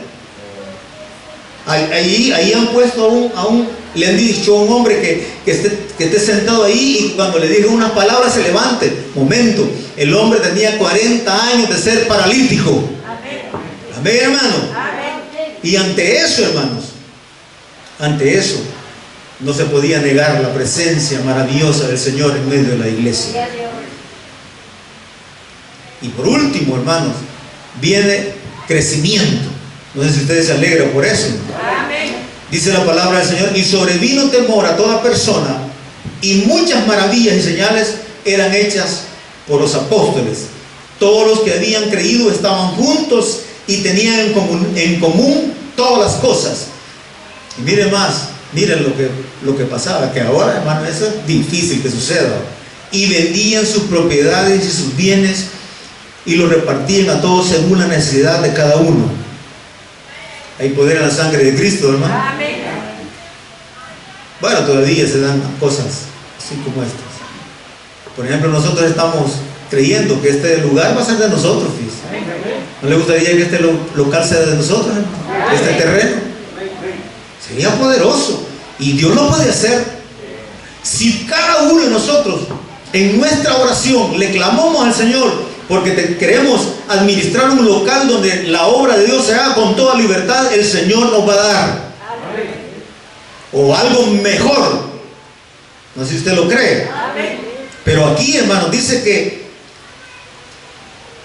Ahí han puesto le han dicho a un hombre que esté sentado ahí y cuando le diga unas palabras se levante. Momento, el hombre tenía 40 años de ser paralítico. Amén, hermano. Y ante eso, hermanos, ante eso, no se podía negar la presencia maravillosa del Señor en medio de la iglesia. Y por último, hermanos, viene crecimiento. No sé si ustedes se alegran por eso. Dice la palabra del Señor: y sobrevino temor a toda persona, y muchas maravillas y señales eran hechas por los apóstoles. Todos los que habían creído estaban juntos y tenían en común todas las cosas. Y miren lo que pasaba, que ahora, hermano, eso es difícil que suceda. Y vendían sus propiedades y sus bienes y los repartían a todos según la necesidad de cada uno. Hay poder en la sangre de Cristo, hermano. Amén. Bueno, todavía se dan cosas así como estas. Por ejemplo, nosotros estamos creyendo que este lugar va a ser de nosotros, fíjense. ¿No le gustaría que este local sea de nosotros, hermano? Este terreno sería poderoso y Dios lo puede hacer. Si cada uno de nosotros en nuestra oración le clamamos al Señor porque queremos administrar un local donde la obra de Dios se haga con toda libertad, el Señor nos va a dar o algo mejor. No sé si usted lo cree. Pero aquí, hermanos, dice que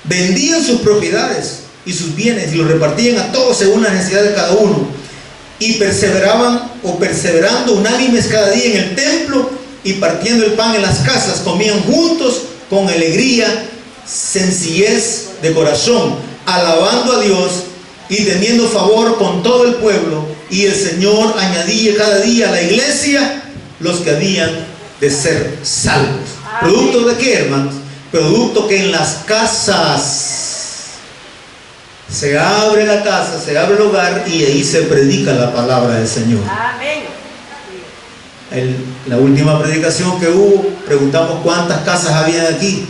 vendían sus propiedades y sus bienes y los repartían a todos según la necesidad de cada uno, y perseverando unánimes cada día en el templo y partiendo el pan en las casas, comían juntos con alegría, sencillez de corazón, alabando a Dios y teniendo favor con todo el pueblo. Y el Señor añadía cada día a la iglesia los que habían de ser salvos. ¿Producto de qué, hermanos? Producto que en las casas se abre la casa, se abre el hogar y ahí se predica la palabra del Señor. Amén. La última predicación que hubo, preguntamos cuántas casas había aquí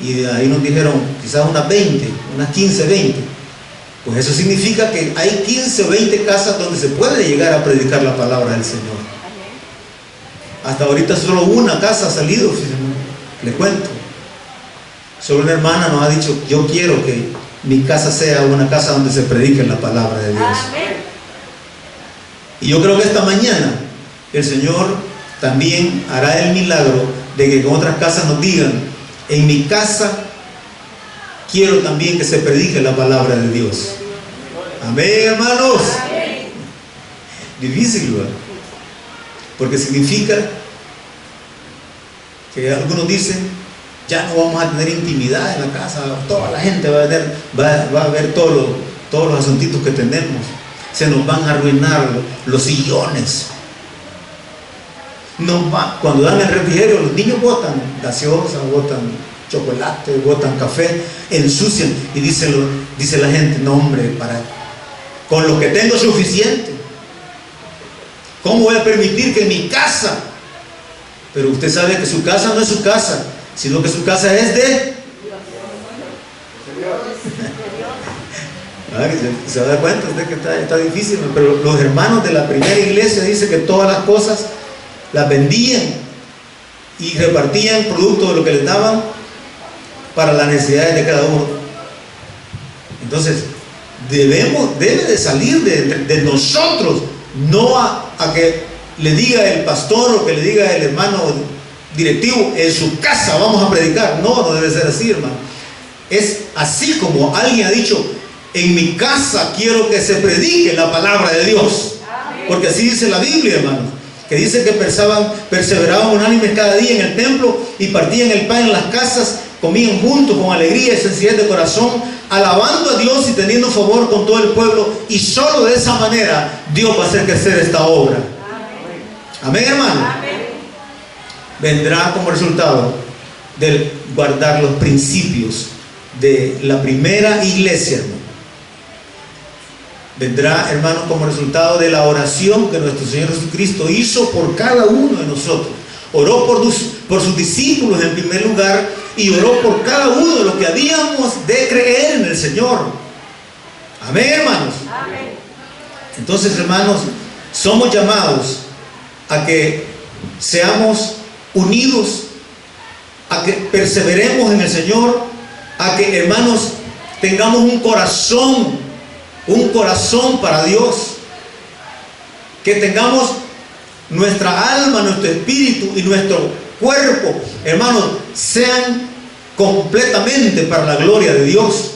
y ahí nos dijeron quizás unas 20, unas 15, 20. Pues eso significa que hay 15 o 20 casas donde se puede llegar a predicar la palabra del Señor. Hasta ahorita solo una casa ha salido, le cuento. Solo una hermana nos ha dicho: yo quiero que mi casa sea una casa donde se predique la palabra de Dios. Amén. Y yo creo que esta mañana el Señor también hará el milagro de que con otras casas nos digan: en mi casa quiero también que se predique la palabra de Dios. Amén, hermanos. Amén. Difícil, ¿verdad? Porque significa que algunos dicen: ya no vamos a tener intimidad en la casa, toda la gente va a ver todos los asuntitos que tenemos, se nos van a arruinar los sillones. Cuando dan el refrigerio, los niños botan gaseosa, botan chocolate, botan café, ensucian, y dice la gente: no, hombre, con lo que tengo es suficiente. ¿Cómo voy a permitir que en mi casa? Pero usted sabe que su casa no es su casa, sino que su casa es de se da cuenta usted que está difícil. Pero los hermanos de la primera iglesia dicen que todas las cosas las vendían y repartían producto de lo que les daban para las necesidades de cada uno. Entonces debe de salir de nosotros, no a que le diga el pastor o que le diga el hermano directivo: en su casa vamos a predicar. No debe ser así, hermano. Es así como alguien ha dicho: En mi casa quiero que se predique la palabra de Dios. Porque así dice la Biblia, hermanos, que dice que perseveraban unánimes cada día en el templo y partían el pan en las casas, comían juntos con alegría y sencillez de corazón, alabando a Dios y teniendo favor con todo el pueblo, y solo de esa manera Dios va a hacer crecer esta obra. Amén, hermano. Vendrá como resultado del guardar los principios de la primera iglesia, hermano. Vendrá, hermano, como resultado de la oración que nuestro Señor Jesucristo hizo por cada uno de nosotros. Oró por sus discípulos en primer lugar, y oró por cada uno de los que habíamos de creer en el Señor. Amén, hermanos. Amén. Entonces, hermanos, somos llamados a que seamos unidos, a que perseveremos en el Señor, a que, hermanos, tengamos un corazón para Dios, que tengamos nuestra alma, nuestro espíritu y nuestro cuerpo, hermanos, sean completamente para la gloria de Dios.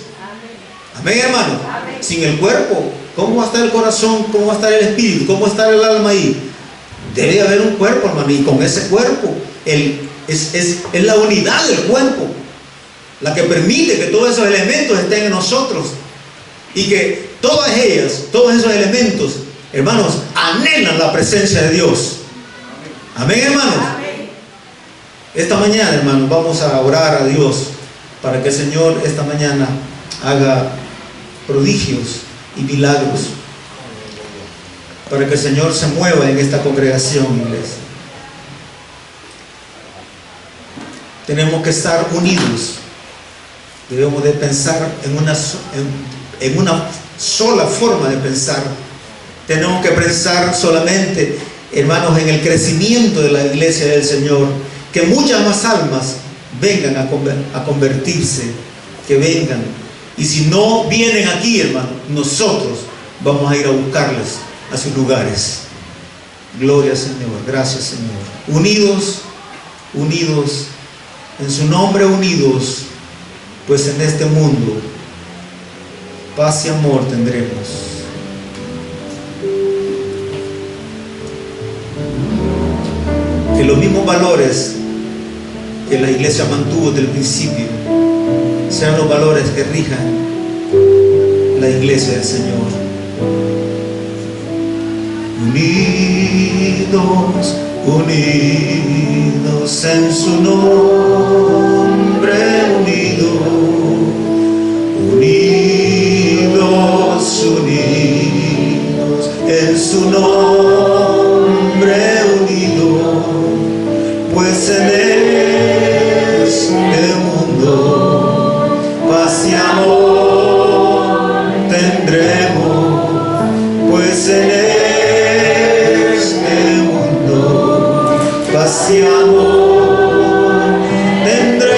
Amén, hermanos. Sin el cuerpo, ¿cómo va a estar el corazón? ¿Cómo va a estar el espíritu? ¿Cómo va a estar el alma ahí? Debe haber un cuerpo, hermano, y con ese cuerpo es la unidad del cuerpo la que permite que todos esos elementos estén en nosotros, y que todos esos elementos, hermanos, anhelan la presencia de Dios. Amén, hermanos. Esta mañana, hermanos, vamos a orar a Dios para que el Señor esta mañana haga prodigios y milagros, para que el Señor se mueva en esta congregación, iglesia. Tenemos que estar unidos. Debemos de pensar en una sola forma de pensar. Tenemos que pensar solamente, hermanos, en el crecimiento de la iglesia del Señor, que muchas más almas vengan a convertirse, que vengan. Y si no vienen aquí, hermanos, nosotros vamos a ir a buscarles a sus lugares. Gloria al Señor. Gracias, Señor. Unidos en su nombre, unidos, pues en este mundo paz y amor tendremos. Que los mismos valores que la iglesia mantuvo desde el principio sean los valores que rijan la iglesia del Señor. Unidos en su nombre, unidos en su nombre, pues en este mundo paz y amor tendremos, pues en este mundo paz y amor tendremos.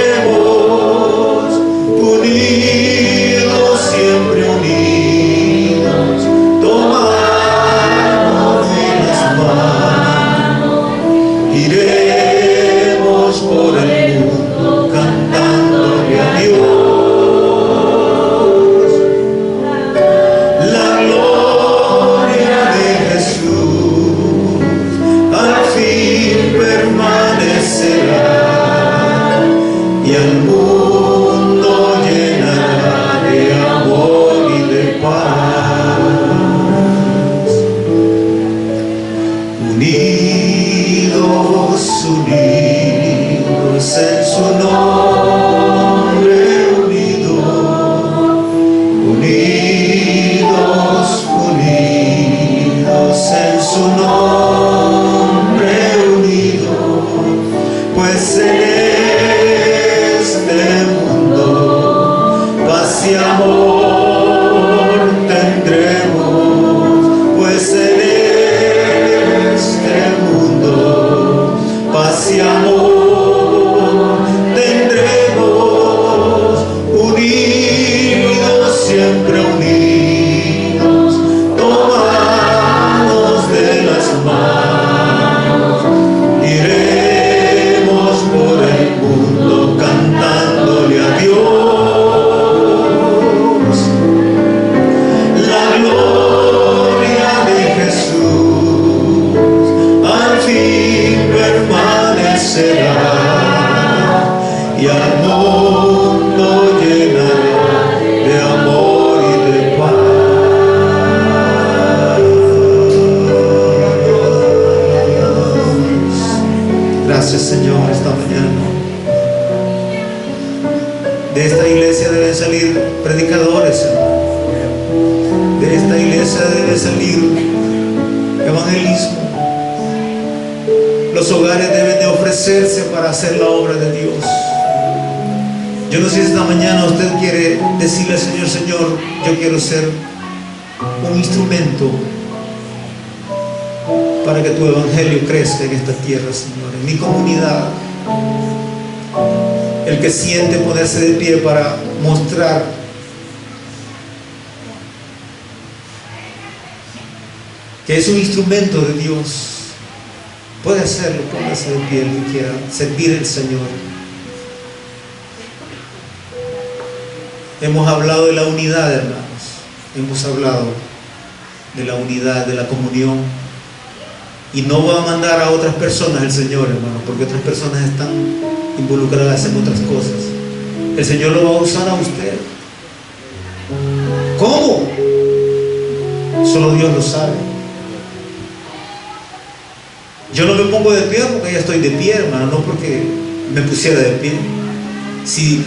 sobresalir. Evangelismo. Los hogares deben de ofrecerse para hacer la obra de Dios. Yo no sé si esta mañana usted quiere decirle al Señor: Señor, yo quiero ser un instrumento para que tu evangelio crezca en esta tierra, Señor, en mi comunidad. El que siente ponerse de pie para mostrar que es un instrumento de Dios, puede hacerlo. Póngase de pie el que quiera servir al Señor. Hemos hablado de la unidad, hermanos. Hemos hablado de la unidad, de la comunión. Y no va a mandar a otras personas el Señor, hermano, porque otras personas están involucradas en otras cosas. El Señor lo va a usar a usted. ¿Cómo? Solo Dios lo sabe. Yo no me pongo de pie porque ya estoy de pie, hermano, no porque me pusiera de pie. Si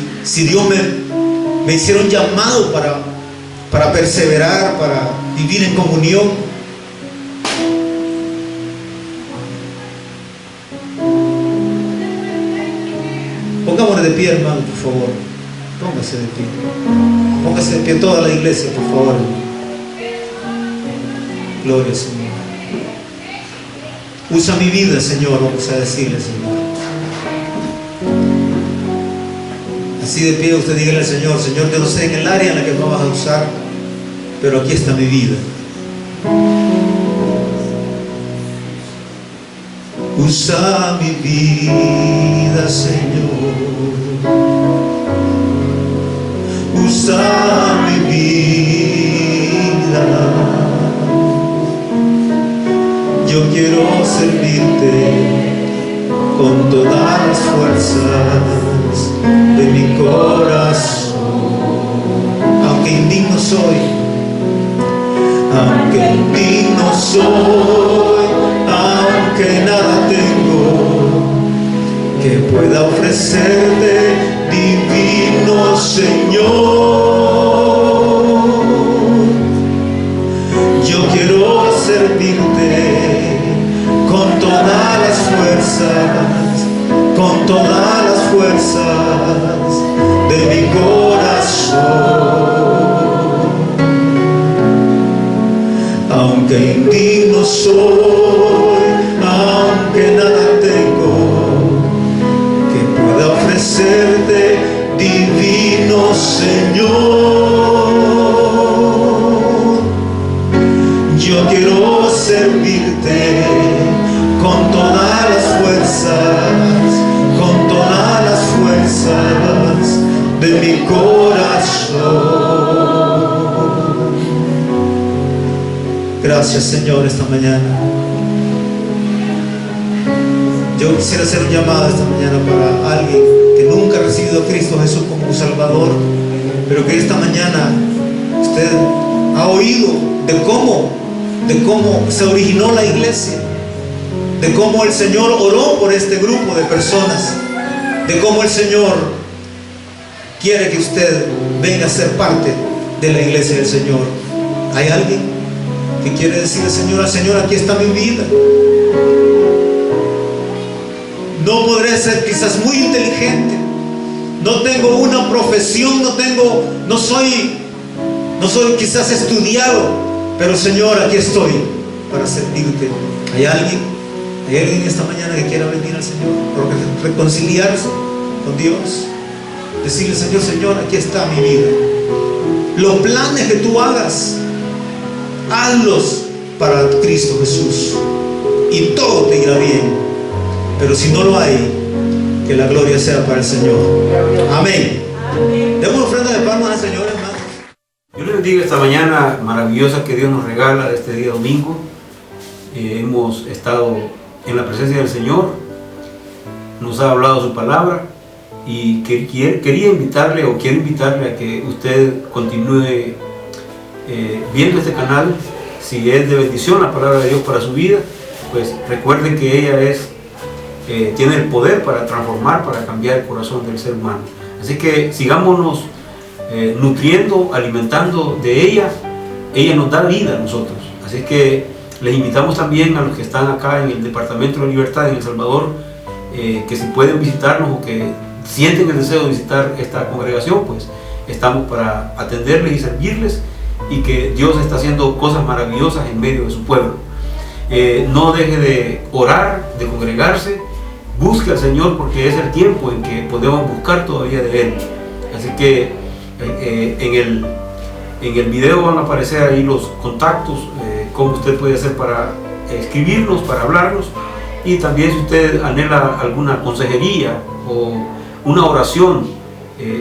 Dios me hicieron llamado para perseverar, para vivir en comunión. Pongámonos de pie, hermano, por favor. Póngase de pie. Póngase de pie toda la iglesia, por favor. Gloria al Señor. Usa mi vida, Señor, vamos a decirle, Señor. Así de pie usted dígale al Señor: Señor, yo no sé en el área en la que me vas a usar, pero aquí está mi vida. Usa mi vida, Señor. Usa mi vida. Yo quiero servirte con todas las fuerzas de mi corazón. Aunque indigno soy, aunque indigno soy, aunque nada tengo que pueda ofrecerte, divino Señor. Yo quiero servirte con todas las fuerzas, con todas las fuerzas de mi corazón. Aunque indigno soy, aunque nada tengo que pueda ofrecerte, divino Señor. Yo quiero servirte con todas las fuerzas, con todas las fuerzas de mi corazón. Gracias, Señor, esta mañana. Yo quisiera hacer un llamado esta mañana para alguien que nunca ha recibido a Cristo Jesús como un Salvador, pero que esta mañana usted ha oído de cómo se originó la iglesia, de cómo el Señor oró por este grupo de personas, de cómo el Señor quiere que usted venga a ser parte de la iglesia del Señor. ¿Hay alguien que quiere decirle al Señor, aquí está mi vida? No podré ser quizás muy inteligente, no tengo una profesión, no soy quizás estudiado, pero Señor, aquí estoy para servirte. ¿Hay alguien esta mañana que quiera venir al Señor, reconciliarse con Dios? Decirle: Señor, aquí está mi vida. Los planes que tú hagas, hazlos para Cristo Jesús y todo te irá bien. Pero si no lo hay, que la gloria sea para el Señor. Amén. Demos ofrenda de palmas al Señor, hermanos. Yo les bendiga esta mañana maravillosa que Dios nos regala este día domingo. Hemos estado en la presencia del Señor, nos ha hablado su palabra y quería invitarle o quiero invitarle a que usted continúe viendo este canal. Si es de bendición la palabra de Dios para su vida, pues recuerden que ella tiene el poder para transformar, para cambiar el corazón del ser humano. Así que sigámonos nutriendo, alimentando de ella. Ella nos da vida a nosotros. Así que les invitamos también a los que están acá en el Departamento de la Libertad en El Salvador, que si pueden visitarnos o que sienten el deseo de visitar esta congregación, pues estamos para atenderles y servirles, y que Dios está haciendo cosas maravillosas en medio de su pueblo. No deje de orar, de congregarse, busque al Señor, porque es el tiempo en que podemos buscar todavía de Él. Así que en el video van a aparecer ahí los contactos, cómo usted puede hacer para escribirnos, para hablarnos, y también si usted anhela alguna consejería o una oración,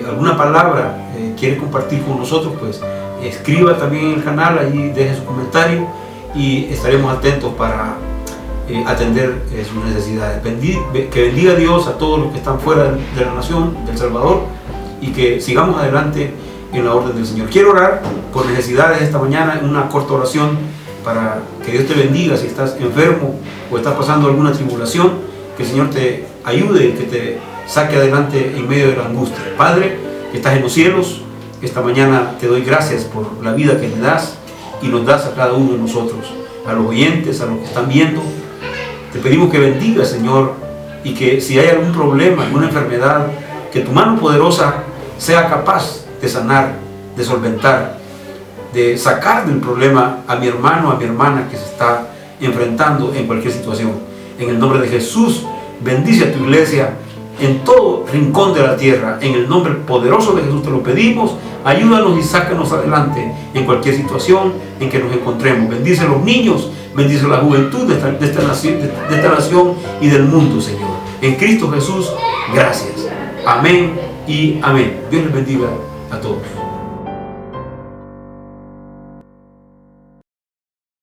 alguna palabra quiere compartir con nosotros, pues escriba también en el canal, ahí deje su comentario y estaremos atentos para atender sus necesidades. Que bendiga a Dios a todos los que están fuera de la nación, del Salvador, y que sigamos adelante en la orden del Señor. Quiero orar por necesidades esta mañana, en una corta oración, para que Dios te bendiga. Si estás enfermo o estás pasando alguna tribulación, que el Señor te ayude y que te saque adelante en medio de la angustia. Padre, que estás en los cielos, esta mañana te doy gracias por la vida que me das y nos das a cada uno de nosotros, a los oyentes, a los que están viendo. Te pedimos que bendiga, Señor, y que si hay algún problema, alguna enfermedad, que tu mano poderosa sea capaz de sanar, de solventar, de sacar del problema a mi hermano, a mi hermana que se está enfrentando en cualquier situación. En el nombre de Jesús, bendice a tu iglesia en todo rincón de la tierra. En el nombre poderoso de Jesús te lo pedimos. Ayúdanos y sácanos adelante en cualquier situación en que nos encontremos. Bendice a los niños, bendice a la juventud de esta nación y del mundo, Señor. En Cristo Jesús, gracias. Amén y amén. Dios les bendiga a todos.